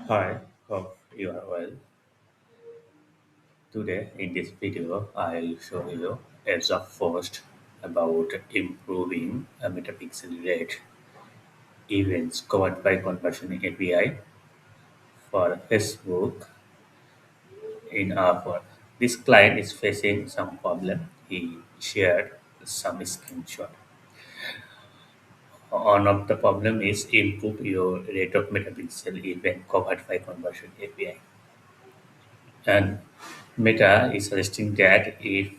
Hi, hope you are well. Today in this video, I'll show you a job post about improving a metapixel rate events covered by conversion API for Facebook in our phone. This client is facing some problem. He shared some screenshot. One of the problem is improve your rate of metapixel event covered by conversion API. And Meta is suggesting that if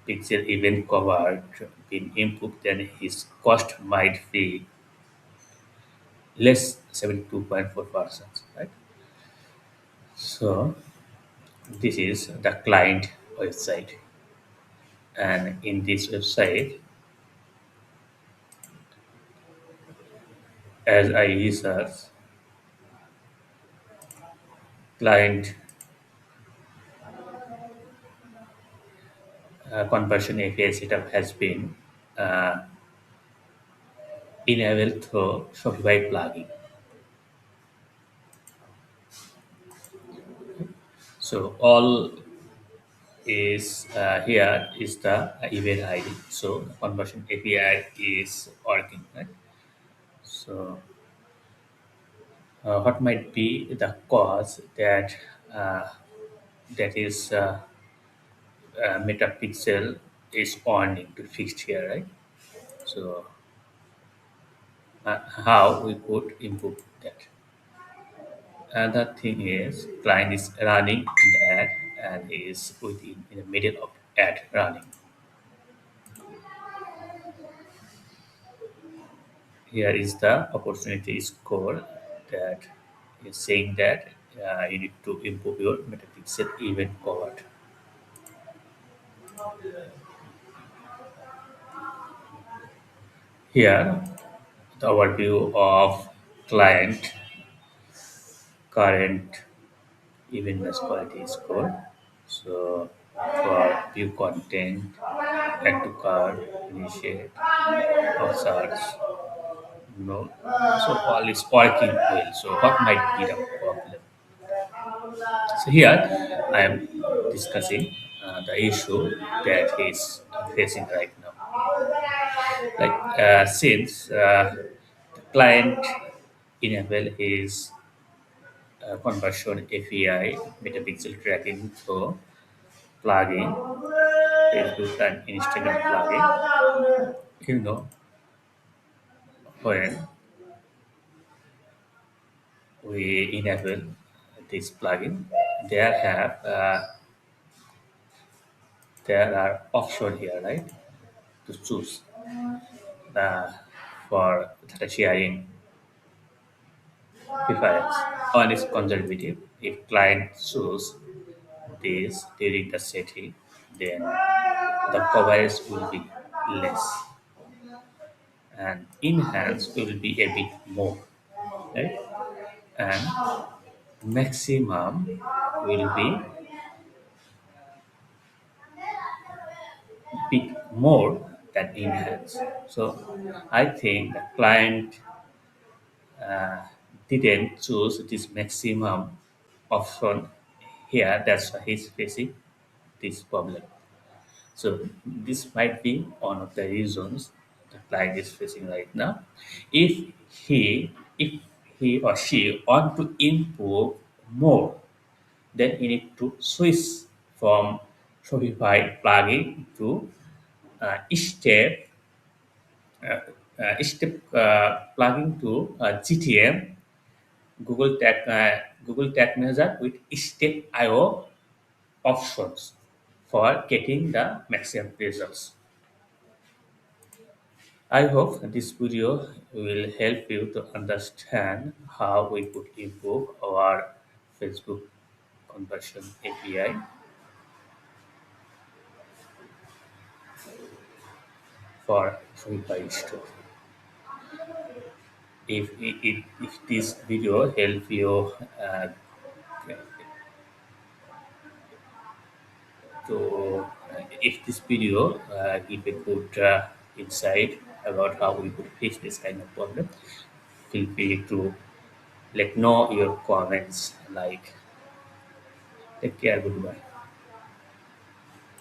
pixel event covered been improved, then his cost might be less 72.4%. Right? So this is the client website. And in this website, as I research, client conversion API setup has been uh, enabled through Shopify plugin. So all is here is the event ID. So the conversion API is working, right? So what might be the cause that uh, that is metapixel is on to fixed here, right? So how we could improve that? Another thing is client is running in the ad and is within in the middle of ad running. Here is the opportunity score that is saying that you need to improve your metapixel event covered. Here, the overview of client current event based quality score. So, for view content, add to cart, initiate, or search, no. So, all is working well. So, what might be the problem? So, here I am discussing the issue that he is facing right now. Like, since the client enable his conversion API metapixel tracking through plugin, Facebook and Instagram plugin. You know, when we enable this plugin, there have there are option here, right, to choose uh, for data sharing preference. One is conservative. If client choose this during the setting, then the coverage will be less and enhance will be a bit more, right? And maximum will be bit more than enhance. So I think the client uh, didn't choose this maximum option here. That's why he's facing this problem. So this might be one of the reasons the client is facing right now. If if he or she want to improve more, then you need to switch from Shopify plugin to step plugin to GTM Google Tag Manager with step IO options for getting the maximum results. I hope this video will help you to understand how we could improve our Facebook conversion API for Shopify store. If this video help you to if this video give a good insight about how we could fix this kind of problem, feel free to Let know your comments. Like, take care. Goodbye.